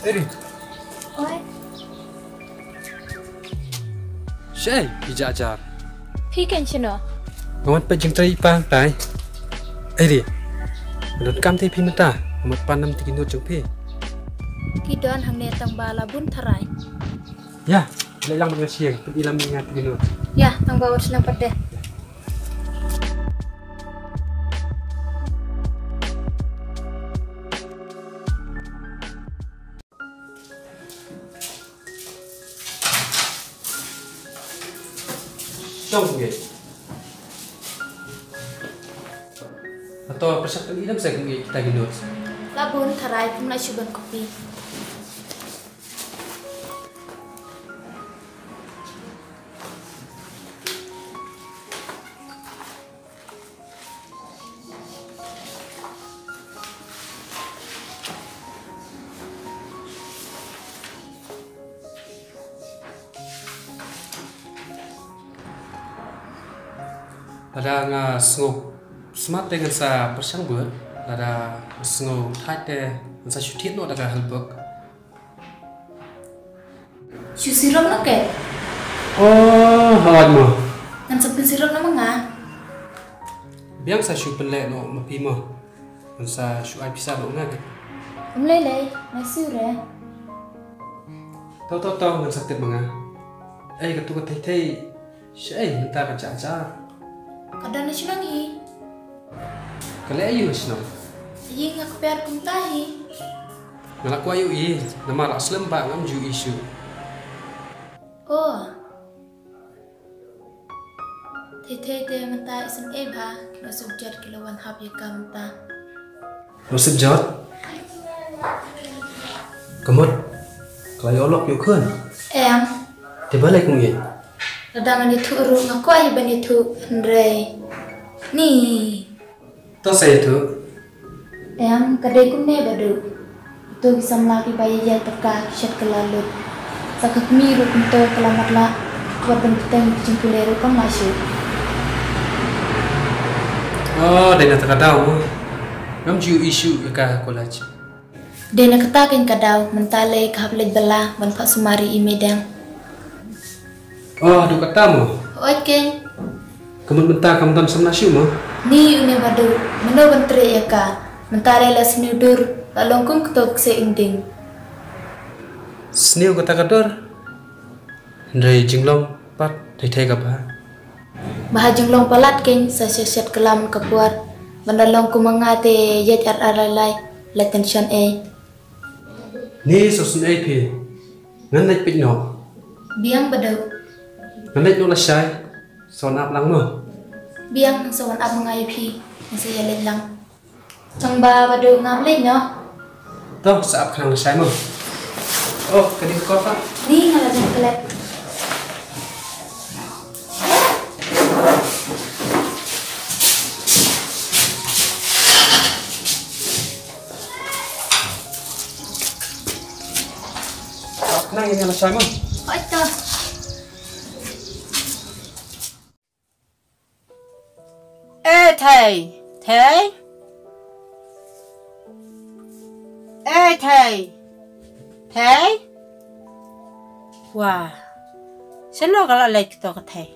Eri. Oi, Syai, bija ajar. พี่เก่งชินเหรอ Ngawan pa jeng trai pang tai. Eri. Menurut kam ti pimenta, amat panam ti kinut jeng pi. กี่ดอนทางเนตังบาลาบุญทราย Ya, lelang mengasiang, tu ilam mengat ti kinut. ยะตังบาวดสลัมปัดเด Syong ngi. Atau persiapan ilam saya ngi kita kinut. ลาบุญทรายคุมลาชุบันกอปี Ada nga sngop smart dengan sa persang buat. Ada sngop thai te sa syutit no daga halbuk. ชูซีรบนักเกต Oh, hawat mo. งันสปินซีรบนักมังงะ Biang sa syu penlek no mapi mo. Man sa syu ai bisa no ngak. ผมเลยเลยไม่ซื้อเลย Tahu ngan sakit manga. Katu katai tai. Syai minta baca aja. กระดานชินังฮี Kale ayu sino. ยิงaku biar kumtahi Ngalak ayu I. Nama rak slim ba ngam ju isu. โอ้เท่ๆเตมันตาอิสันเอบฮะเราสุจัดกิโลวันฮับยากามันตา Rosip jot. Kemut. Kalau olok yuk kun. แอม Tiba lagi kungi. ระดังอันนี้ทุรุงaku ajaบันนี้ทุนเรนี่ Tahu saya tu. Em kadai kunne badu tu bisa melaki bayi jai teka kishat kelalut sakak miru kunto kelamat la buat benteng cengkuleru kan masuk Oh, dia nak tahu. Ngam ju isu ka kolaj. dena ketakin kadau mentale kablej bala manfaat sumari imedang Oh, aduh katamu. oi keng Kemut mentah kamu tan sama syu mo. ni une badu meno bentre ya ka mentale la snudur la longkung ketok se inding Sniu kata kador. Ndai jinglong pat thai ka ba. bahajung long palat keng sa syat kelam kapuar bandalong kumangate yet aralai la tension e Ni sosun ai phi. Ngan nai pit no. biang badu Ngan nai no la sai. Son ap lang mo. biang sawan ab ngai phi nasi yalen lang chang ba badu ngam le no Toh saap khang la sai mo. Oh, kadi ko pa. ni ngala jang kelep Nang ini la sai mo. oi ta Ê thầy, thế? Ê thầy, thế? Wow, sao nó gọi là lấy cái thầy?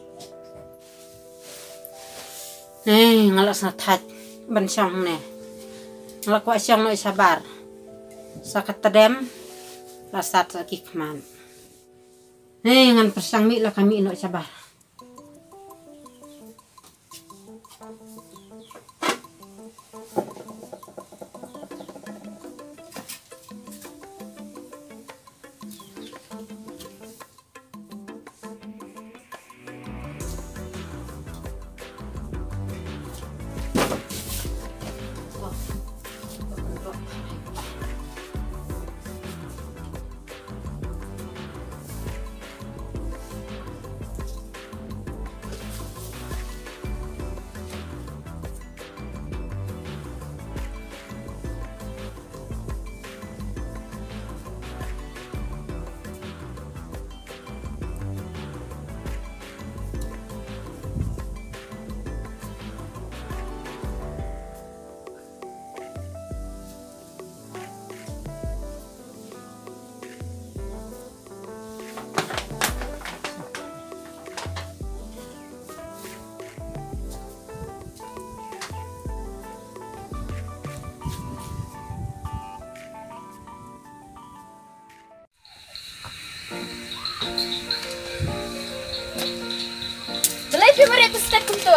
Nè, ngã là sao thật, bên trong nè, ngã qua trong nội sabar, sakit tadem, là sát sa kikman. Nè, ngan persang mi là kami nội sabar. favorite step kunto.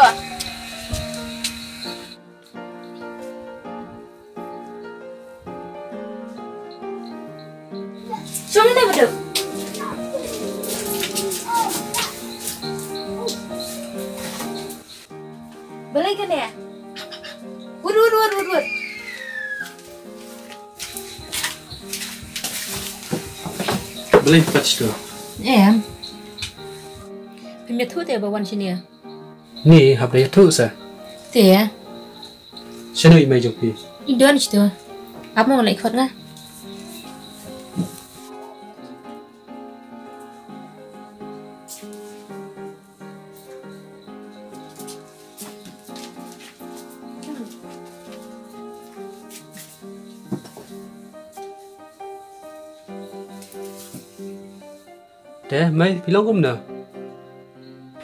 Jangan deh betul. Balik kan ya? Wud. Beli patch tu. Em Phim thu te ba wan chinia. Ni hab dia tu sa. Te ya. Sino imay jong pi. Indon chito. Ap mo lại khot nga. Teh mai pilong kum na.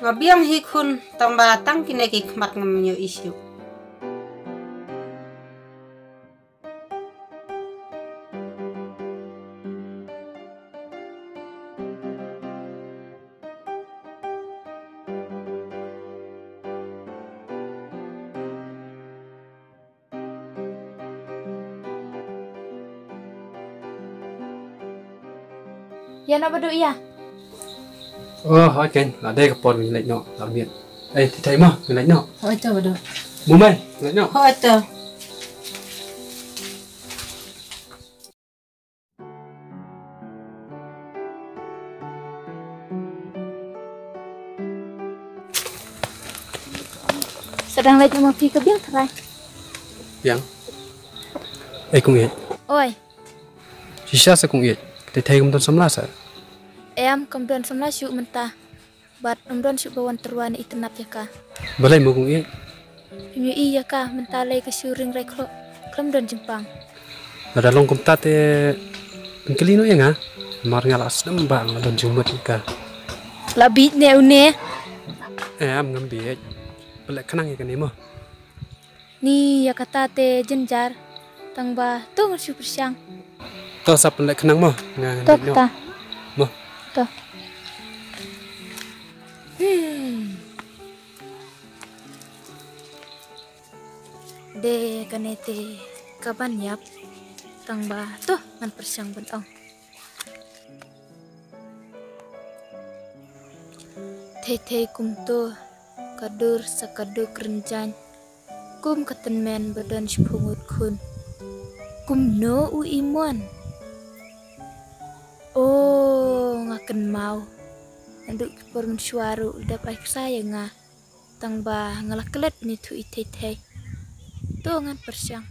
Ngabiang hi khun tang ba tang kinai ki khmat ngam nyo isyu. Ya nak betul ya. Oh, okay. Là đây gặp bọn mình lạnh nọ làm miệng. Ê, thì thấy mà, mình lạnh nọ. Hoi to ba do. Bố mày, lạnh nọ. Hoi to. Sedang lagi mau pergi ke biang terai. Biang. Ê, cũng vậy. Oi, Chỉ sao sẽ cũng vậy. Thì thấy cũng tôn sắm lá sao. em kemudian semula syuk mentah. Bat kemudian syuk bawan terwan itenap ya ka. Bữa nay mua cũng vậy. Pimyu iya ka mentah lay ke syuring reklo. Kemudian Jepang. Là đã long công tác thì mình cái lý nói hả? Mà nghe là sớm bảng là đồn chung mật cả. Labit ne une. Em ngâm biết. Bữa lại khả năng gì cái này mà. Ni ya kata te jenjar. Tang ba tu ngan syuk persiang. Tao sắp lại khả năng mà. Tok ta. Mà. Tok. De kanete kaban yap. Tang ba tu ngan persiang bentong. Thei kum tu kadur sakadu kerenjan. Kum ketenmen badan sepungut kun. Kum no u imuan. Oh, ngaken mau. Anduk porun suaru dap aik saya nga. Tang ba ngalak kelet ni tu ite. Tu ngan persiang.